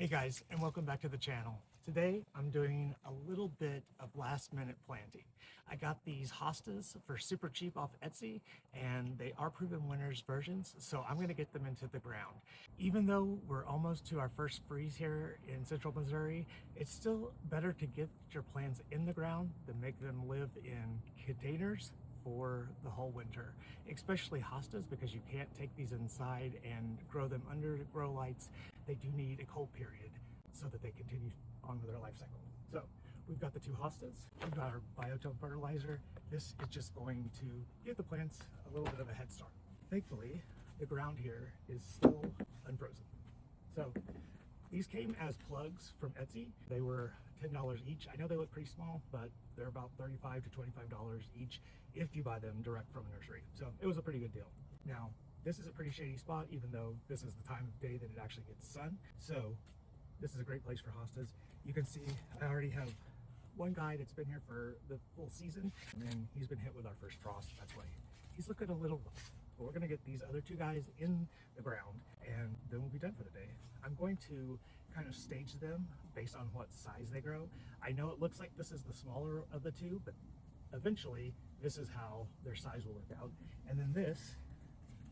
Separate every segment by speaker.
Speaker 1: Hey guys, and welcome back to the channel. Today I'm doing a little bit of last minute planting. I got these hostas for super cheap off Etsy, and they are proven winners versions, so I'm going to get them into the ground. Even though we're almost to our first freeze here in central Missouri, it's still better to get your plants in the ground than make them live in containers for the whole winter, especially hostas, because you can't take these inside and grow them under grow lights. They do need a cold period so that they continue on with their life cycle. So we've got the two hostas, we've got our biotone fertilizer. This is just going to give the plants a little bit of a head start. Thankfully, the ground here is still unfrozen. So these came as plugs from Etsy. They were $10 each. I know they look pretty small, but they're about $35 to $25 each if you buy them direct from a nursery. So it was a pretty good deal. Now, this is a pretty shady spot, even though this is the time of day that it actually gets sun. So this is a great place for hostas. You can see I already have one guy that's been here for the full season, and then he's been hit with our first frost. That's why he's looking a little rough. But we're gonna get these other two guys in the ground, and then we'll be done for the day. I'm going to kind of stage them based on what size they grow. I know it looks like this is the smaller of the two, but eventually this is how their size will work out. And then this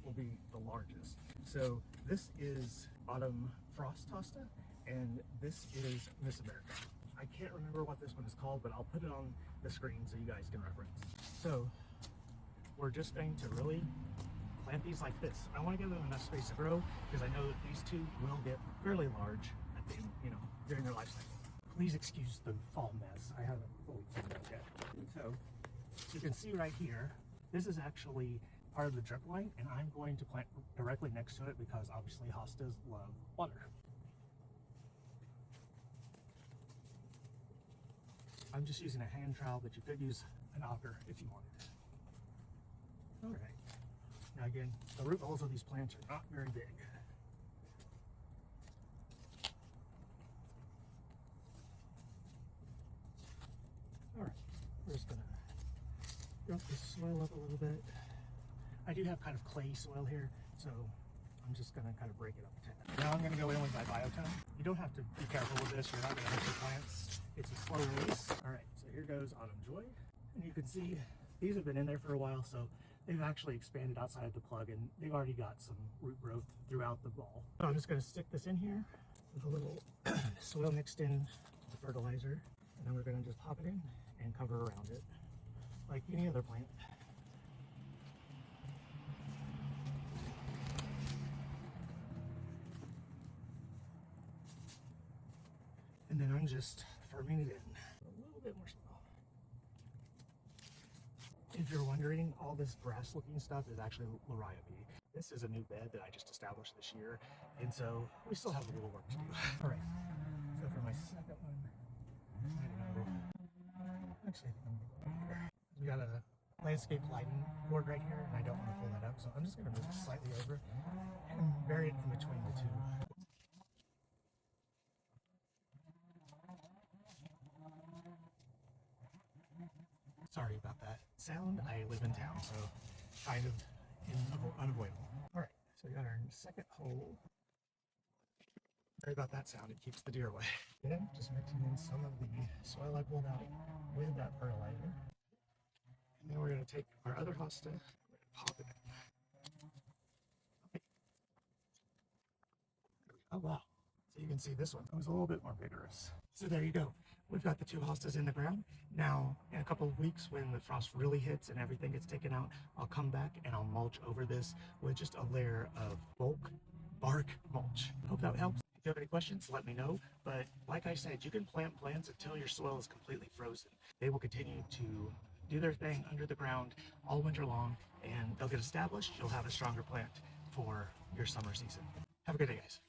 Speaker 1: will be the largest. So this is Autumn Frost Hosta, and this is Miss America. I can't remember what this one is called, but I'll put it on the screen so you guys can reference. So we're just going to really plant these like this. I want to give them enough space to grow because I know that these two will get fairly large at the end, during their life cycle. Please excuse the fall mess. I haven't fully cleaned it yet. So you can see right here, this is actually part of the drip line, and I'm going to plant directly next to it because obviously hostas love water. I'm just using a hand trowel, but you could use an auger if you wanted. All right. Now again, the root balls of these plants are not very big. All right, we're just gonna dump the soil up a little bit. I do have kind of clay soil here, so I'm just gonna kind of break it up a tad. Now I'm gonna go in with my biotone. You don't have to be careful with this. You're not gonna hurt your plants. It's a slow release. All right, so here goes Autumn Joy. And you can see these have been in there for a while, so they've actually expanded outside the plug, and they've already got some root growth throughout the ball. So I'm just gonna stick this in here with a little soil mixed in to the fertilizer, and then we're gonna just pop it in and cover around it like any other plant. And then I'm just firming it in a little bit more slow. If you're wondering, all this grass looking stuff is actually liriope. This is a new bed that I just established this year, and so we still have a little work to do. All right, so for my second one, I don't know. Actually, I think I'm gonna go here. We got a landscape lighting board right here, and I don't want to pull that up, so I'm just gonna move it slightly over and bury it in between the two. Sorry about that sound. I live in town, so kind of unavoidable. All right, so we got our second hole. Sorry about that sound. It keeps the deer away. Yeah, just mixing in some of the soil I pulled out with that fertilizer. And then we're going to take our other hosta and we're going to pop it in. Okay. Oh, wow. So you can see this one was a little bit more vigorous. So there you go. We've got the two hostas in the ground. Now, in a couple of weeks, when the frost really hits and everything gets taken out, I'll come back and I'll mulch over this with just a layer of bulk bark mulch. Hope that helps. If you have any questions, let me know. But like I said, you can plant plants until your soil is completely frozen. They will continue to do their thing under the ground all winter long, and they'll get established. You'll have a stronger plant for your summer season. Have a good day, guys.